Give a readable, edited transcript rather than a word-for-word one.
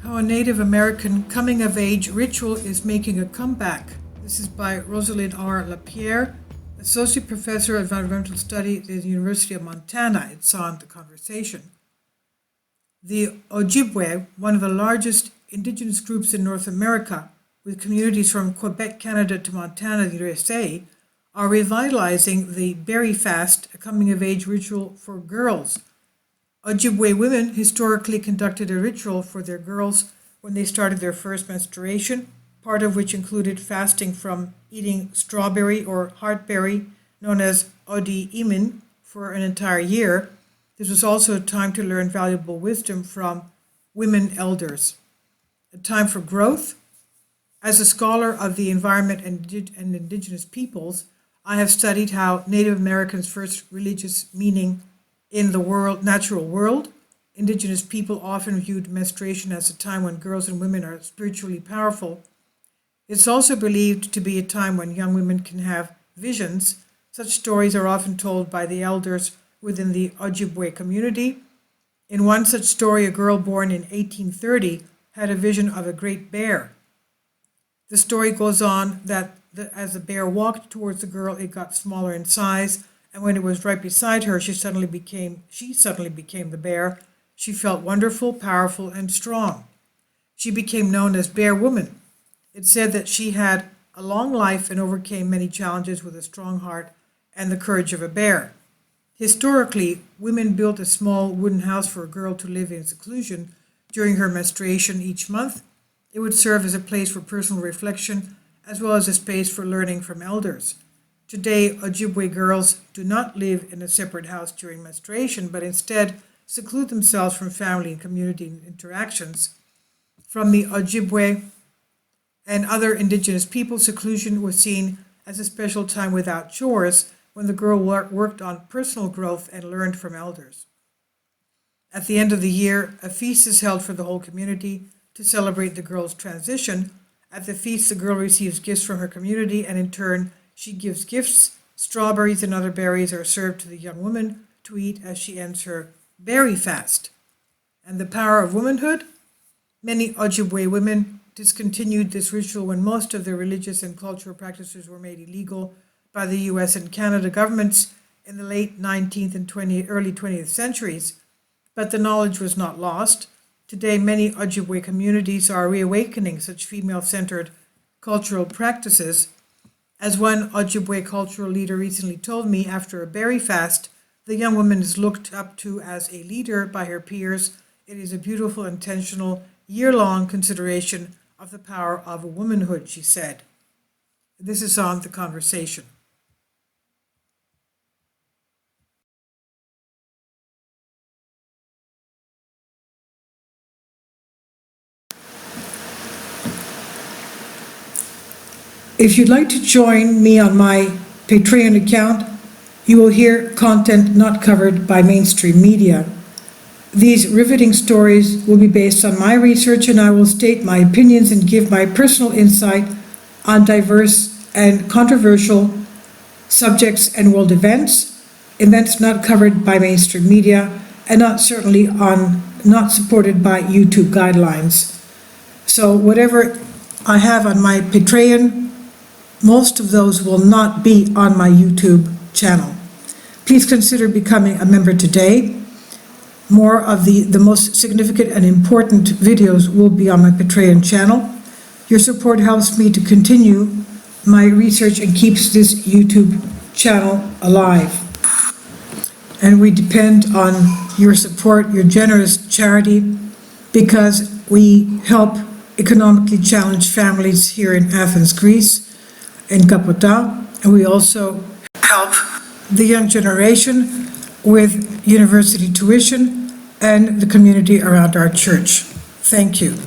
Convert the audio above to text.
How a Native American coming-of-age ritual is making a comeback. This is by Rosalind R. Lapierre, Associate Professor of Environmental Studies at the University of Montana. It's on the conversation. The Ojibwe, one of the largest indigenous groups in North America, with communities from Quebec, Canada to Montana, the USA, are revitalizing the berry fast, a coming-of-age ritual for girls. Ojibwe women historically conducted a ritual for their girls when they started their first menstruation, part of which included fasting from eating strawberry or heartberry, known as odi imin, for an entire year. This was also a time to learn valuable wisdom from women elders. A time for growth. As a scholar of the environment and indigenous peoples, I have studied how Native Americans' first religious meaning in the natural world. Indigenous people often viewed menstruation as a time when girls and women are spiritually powerful. It's also believed to be a time when young women can have visions. Such stories are often told by the elders within the Ojibwe community. In one such story, a girl born in 1830 had a vision of a great bear. The story goes on that as the bear walked towards the girl, it got smaller in size, and when it was right beside her, she suddenly became the bear. She felt wonderful, powerful, and strong. She became known as Bear Woman. It said that she had a long life and overcame many challenges with a strong heart and the courage of a bear. Historically, women built a small wooden house for a girl to live in seclusion during her menstruation each month. It would serve as a place for personal reflection as well as a space for learning from elders. Today, Ojibwe girls do not live in a separate house during menstruation, but instead seclude themselves from family and community interactions. From the Ojibwe and other indigenous people, seclusion was seen as a special time without chores when the girl worked on personal growth and learned from elders. At the end of the year, a feast is held for the whole community to celebrate the girl's transition. At the feast, the girl receives gifts from her community, and in turn, she gives gifts. Strawberries and other berries are served to the young woman to eat as she ends her berry fast. And the power of womanhood? Many Ojibwe women discontinued this ritual when most of their religious and cultural practices were made illegal by the US and Canada governments in the late 19th and early 20th centuries. But the knowledge was not lost. Today, many Ojibwe communities are reawakening such female-centered cultural practices. As one Ojibwe cultural leader recently told me, after a berry fast, the young woman is looked up to as a leader by her peers. It is a beautiful, intentional, year-long consideration of the power of womanhood, she said. This is on the conversation. If you'd like to join me on my Patreon account, you will hear content not covered by mainstream media. These riveting stories will be based on my research, and I will state my opinions and give my personal insight on diverse and controversial subjects and world events not covered by mainstream media, and not supported by YouTube guidelines. So whatever I have on my Patreon, most of those will not be on my YouTube channel. Please consider becoming a member today. More of the most significant and important videos will be on my Patreon channel. Your support helps me to continue my research and keeps this YouTube channel alive. And we depend on your support, your generous charity, because we help economically challenged families here in Athens, Greece, in Kapota, and we also help the young generation with university tuition and the community around our church. Thank you.